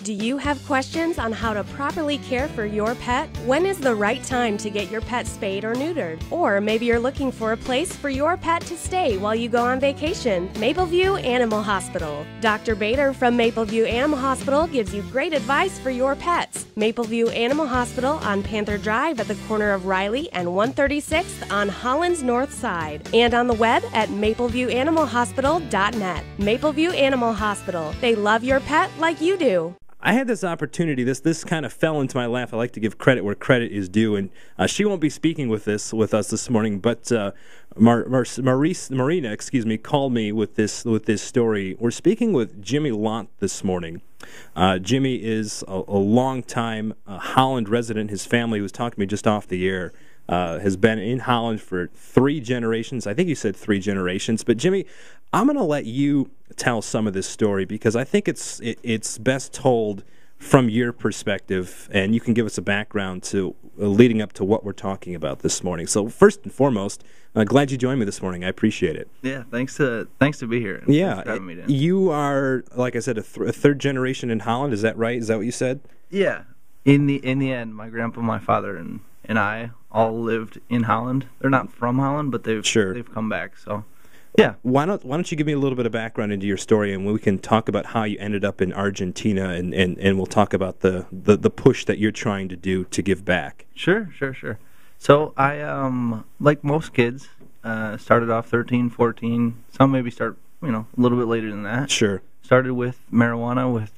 Do you have questions on how to properly care for your pet? When is the right time to get your pet spayed or neutered? Or maybe you're looking for a place for your pet to stay while you go on vacation. Mapleview Animal Hospital. Dr. Bader from Mapleview Animal Hospital gives you great advice for your pets. Mapleview Animal Hospital on Panther Drive at the corner of Riley and 136th on Holland's North Side. And on the web at mapleview.animalhospital.net. Mapleview Animal Hospital. They love your pet like you do. I had this opportunity. This kind of fell into my lap. I like to give credit where credit is due, and she won't be speaking with us this morning. But Marina, called me with this story. We're speaking with Jimmy Lont this morning. Jimmy is a long-time Holland resident. His family was talking to me just off the air. Has been in Holland for 3 generations. I think you said 3 generations. But Jimmy, I'm going to let you tell some of this story because I think it's best told from your perspective, and you can give us a background to leading up to what we're talking about this morning. So first and foremost, glad you joined me this morning. I appreciate it. Yeah, thanks to be here. Yeah, thanks for having me, Dan. You are, like I said, a third generation in Holland. Is that right? Is that what you said? Yeah. In the end, my grandpa, my father, and I all lived in Holland. They're not from Holland, but they've come back. So, yeah. Why don't you give me a little bit of background into your story, and we can talk about how you ended up in Argentina, and we'll talk about the push that you're trying to do to give back. Sure. So I, like most kids, started off 13, 14. Some maybe start, a little bit later than that. Sure. Started with marijuana with,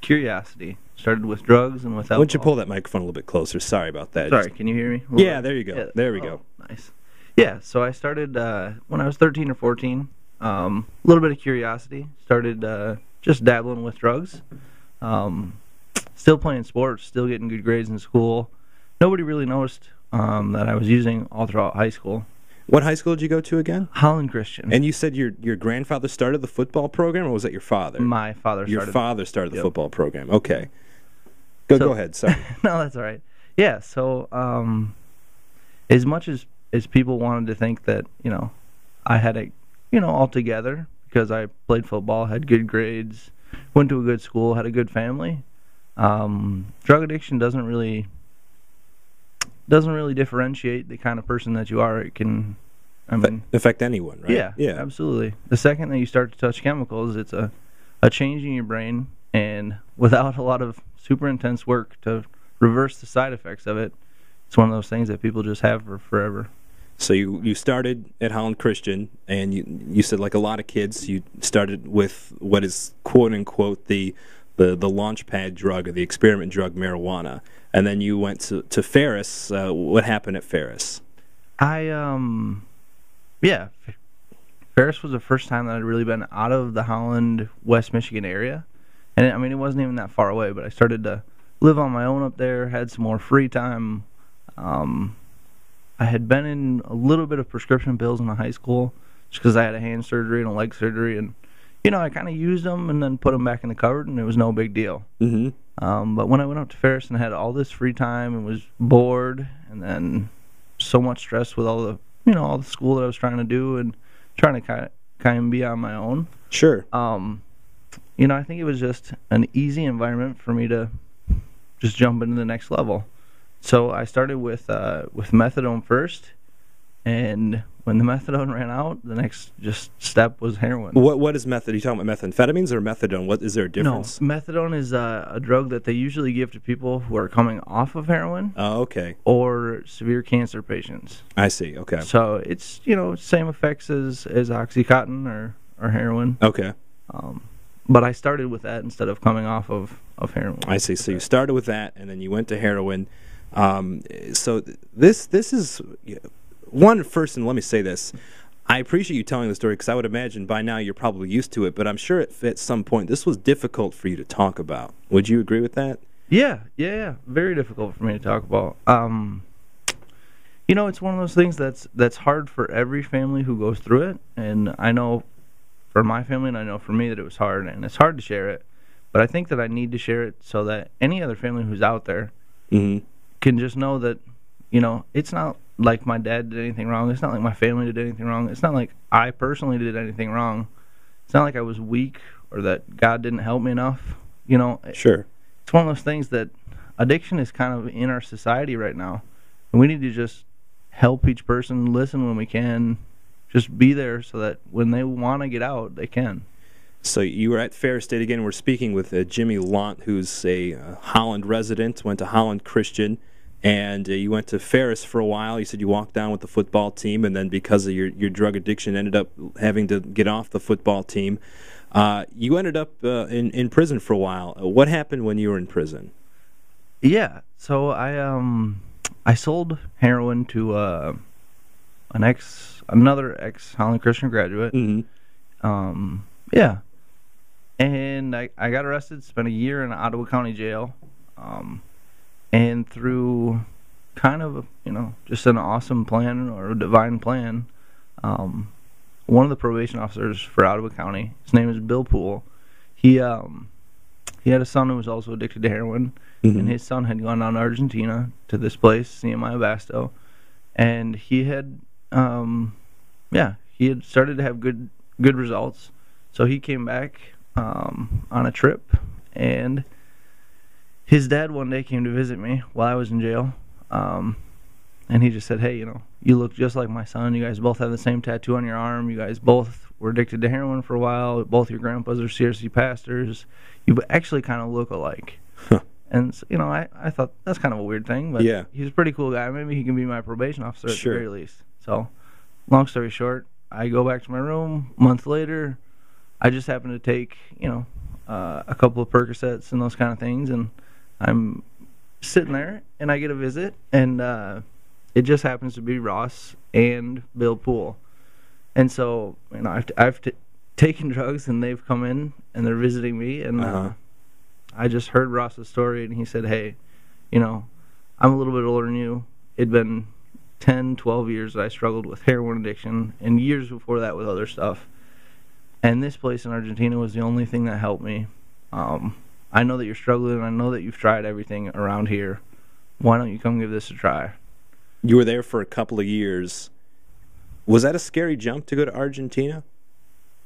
curiosity. Started with drugs and with alcohol. Why don't you pull that microphone a little bit closer? Sorry about that. Sorry, can you hear me? Yeah, there you go. Yeah. There we go. Nice. Yeah, so I started when I was 13 or 14. A little bit of curiosity. Started just dabbling with drugs. Still playing sports. Still getting good grades in school. Nobody really noticed that I was using all throughout high school. What high school did you go to again? Holland Christian. And you said your grandfather started the football program, or was that your father? My father started. Your father started the football program. Okay. Go ahead. Sorry. No, that's all right. Yeah, so as much as people wanted to think that, I had it, all together because I played football, had good grades, went to a good school, had a good family, drug addiction doesn't really differentiate the kind of person that you are. It can, affect anyone, right? Yeah, absolutely. The second that you start to touch chemicals, it's a change in your brain, and without a lot of super intense work to reverse the side effects of it, it's one of those things that people just have for forever. So you started at Holland Christian, and you said, like a lot of kids, you started with what is quote unquote the launch pad drug or the experiment drug, marijuana, and then you went to Ferris. What happened at Ferris? Ferris was the first time that I'd really been out of the Holland, West Michigan area. And it wasn't even that far away, but I started to live on my own up there, had some more free time. I had been in a little bit of prescription pills in high school just because I had a hand surgery and a leg surgery. And, I kind of used them and then put them back in the cupboard, and it was no big deal. Mm-hmm. But when I went up to Ferris and had all this free time and was bored and then so much stress with all the school that I was trying to do and trying to kind of be on my own. Sure. I think it was just an easy environment for me to just jump into the next level. So I started with methadone first, and when the methadone ran out, the next step was heroin. What is methadone? Are you talking about methamphetamines or methadone? What is there a difference? No, methadone is a drug that they usually give to people who are coming off of heroin. Oh, okay. Or severe cancer patients. I see. Okay. So it's same effects as OxyContin or heroin. Okay. But I started with that instead of coming off of heroin. I see. So you started with that, and then you went to heroin. So this is one first, and let me say this. I appreciate you telling the story because I would imagine by now you're probably used to it, but I'm sure at some point this was difficult for you to talk about. Would you agree with that? Yeah. Very difficult for me to talk about. It's one of those things that's hard for every family who goes through it, and I know for my family, and I know for me that it was hard, and it's hard to share it, but I think that I need to share it so that any other family who's out there can just know that, it's not like my dad did anything wrong. It's not like my family did anything wrong. It's not like I personally did anything wrong. It's not like I was weak or that God didn't help me enough. Sure. It's one of those things that addiction is kind of in our society right now. And we need to just help each person, listen when we can, just be there so that when they want to get out, they can. So you were at Ferris State again. We're speaking with Jimmy Lont, who's a Holland resident, went to Holland Christian, and you went to Ferris for a while. You said you walked down with the football team, and then because of your drug addiction, ended up having to get off the football team. You ended up in prison for a while. What happened when you were in prison? Yeah, so I sold heroin to another ex Holland Christian graduate. Mm-hmm. Yeah. And I got arrested, spent a year in Ottawa County Jail, and through kind of, just an awesome plan or a divine plan, one of the probation officers for Ottawa County, his name is Bill Poole, he had a son who was also addicted to heroin, mm-hmm. and his son had gone down to Argentina to this place, CMI Abasto, and he had started to have good results. So he came back on a trip, and his dad one day came to visit me while I was in jail, and he just said, "Hey, you look just like my son. You guys both have the same tattoo on your arm. You guys both were addicted to heroin for a while. Both your grandpas are CRC pastors. You actually kind of look alike." And so, I thought that's kind of a weird thing, but yeah. He's a pretty cool guy. Maybe he can be my probation officer at Sure. the very least. So, long story short, I go back to my room. A month later, I just happen to take, a couple of Percocets and those kind of things, and I'm sitting there, and I get a visit, and it just happens to be Ross and Bill Poole. And so, I've taken drugs, and they've come in, and they're visiting me, and I just heard Ross's story, and he said, "Hey, I'm a little bit older than you. It'd been 10, 12 years that I struggled with heroin addiction, and years before that with other stuff. And this place in Argentina was the only thing that helped me. I know that you're struggling, and I know that you've tried everything around here. Why don't you come give this a try?" You were there for a couple of years. Was that a scary jump to go to Argentina?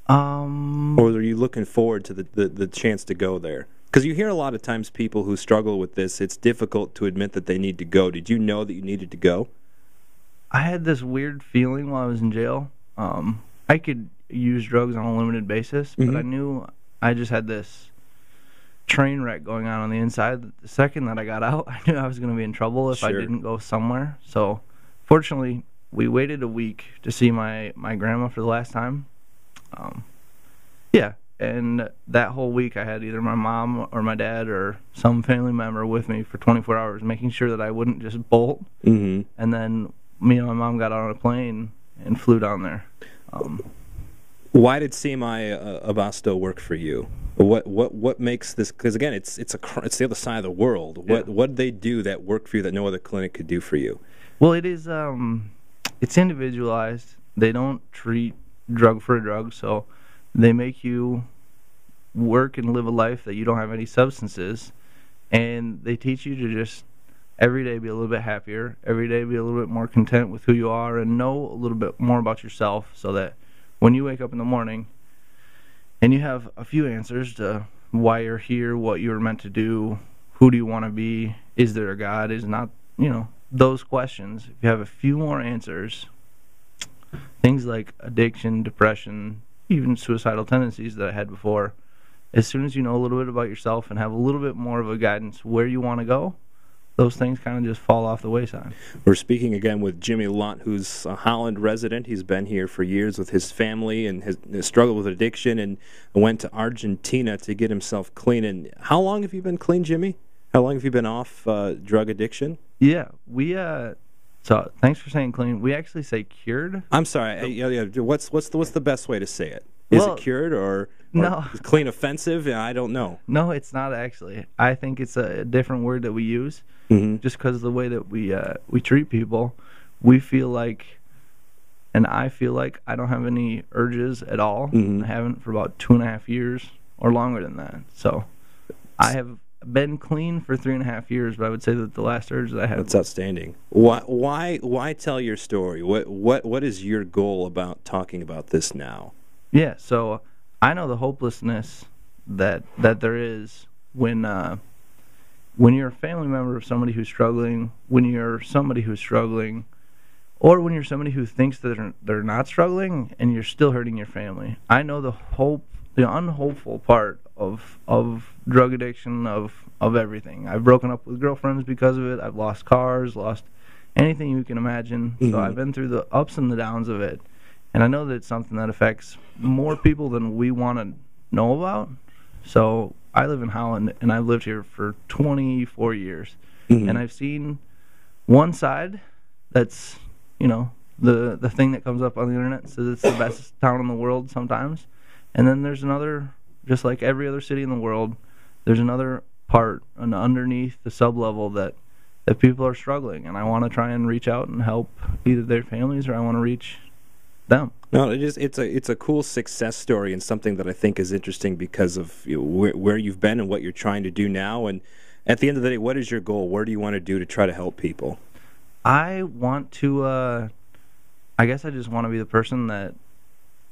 Or were you looking forward to the chance to go there? Because you hear a lot of times people who struggle with this, it's difficult to admit that they need to go. Did you know that you needed to go? I had this weird feeling while I was in jail. I could use drugs on a limited basis, but I knew I just had this train wreck going on the inside. The second that I got out, I knew I was going to be in trouble if I didn't go somewhere. So, fortunately, we waited a week to see my grandma for the last time. And that whole week I had either my mom or my dad or some family member with me for 24 hours, making sure that I wouldn't just bolt. Mm-hmm. And then me and my mom got on a plane and flew down there. Why did CMI Abasto work for you? What makes this? Because again, it's the other side of the world. Yeah. What did they do that worked for you that no other clinic could do for you? Well, it is. It's individualized. They don't treat drug for a drug, so they make you work and live a life that you don't have any substances, and they teach you to just every day be a little bit happier, every day be a little bit more content with who you are, and know a little bit more about yourself, so that when you wake up in the morning and you have a few answers to why you're here, what you were meant to do, who do you want to be, is there a God, is not, those questions. If you have a few more answers, things like addiction, depression, even suicidal tendencies that I had before, as soon as you know a little bit about yourself and have a little bit more of a guidance where you want to go, those things kind of just fall off the wayside. We're speaking again with Jimmy Lont, who's a Holland resident. He's been here for years with his family and has struggled with addiction and went to Argentina to get himself clean. And how long have you been clean, Jimmy? How long have you been off drug addiction? Yeah, so thanks for saying clean. We actually say cured. I'm sorry. What's the best way to say it? Is it cured or no? Is clean offensive? I don't know. No, it's not actually. I think it's a different word that we use. Mm-hmm. Just because of the way that we treat people, we feel like, and I feel like I don't have any urges at all. Mm-hmm. I haven't for about 2.5 years or longer than that. So I have been clean for 3.5 years, but I would say that the last urge that I had. That's outstanding. Why tell your story? What is your goal about talking about this now? Yeah, so I know the hopelessness that there is when you're a family member of somebody who's struggling, when you're somebody who's struggling, or when you're somebody who thinks that they're not struggling and you're still hurting your family. I know the unhopeful part of drug addiction, of everything. I've broken up with girlfriends because of it. I've lost cars, lost anything you can imagine. So I've been through the ups and the downs of it. And I know that it's something that affects more people than we want to know about. So I live in Holland, and I've lived here for 24 years. And I've seen one side that's, the thing that comes up on the internet says it's the best town in the world sometimes. And then there's another, just like every other city in the world, there's another part underneath the sub-level that people are struggling. And I want to try and reach out and help either their families, or I want to reach them. No, it's a cool success story, and something that I think is interesting because of where you've been and what you're trying to do now. And at the end of the day, what is your goal? What do you want to do to try to help people? I want to, I guess I just want to be the person that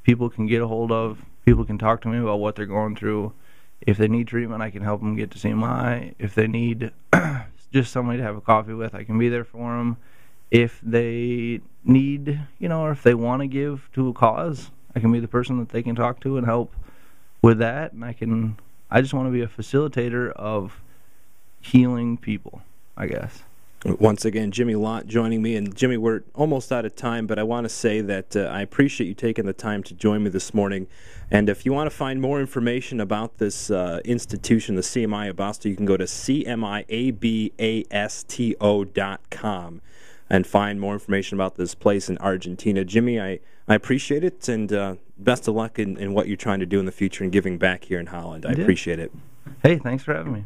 people can get a hold of. People can talk to me about what they're going through. If they need treatment, I can help them get to CMI. If they need just somebody to have a coffee with, I can be there for them. If they need, or if they want to give to a cause, I can be the person that they can talk to and help with that. And I just want to be a facilitator of healing people, I guess. Once again, Jimmy Lont joining me. And Jimmy, we're almost out of time, but I want to say that I appreciate you taking the time to join me this morning. And if you want to find more information about this institution, the CMI Abasto, you can go to CMIAbasto.com and find more information about this place in Argentina. Jimmy, I appreciate it, and best of luck in what you're trying to do in the future and giving back here in Holland. I appreciate it. Hey, thanks for having me.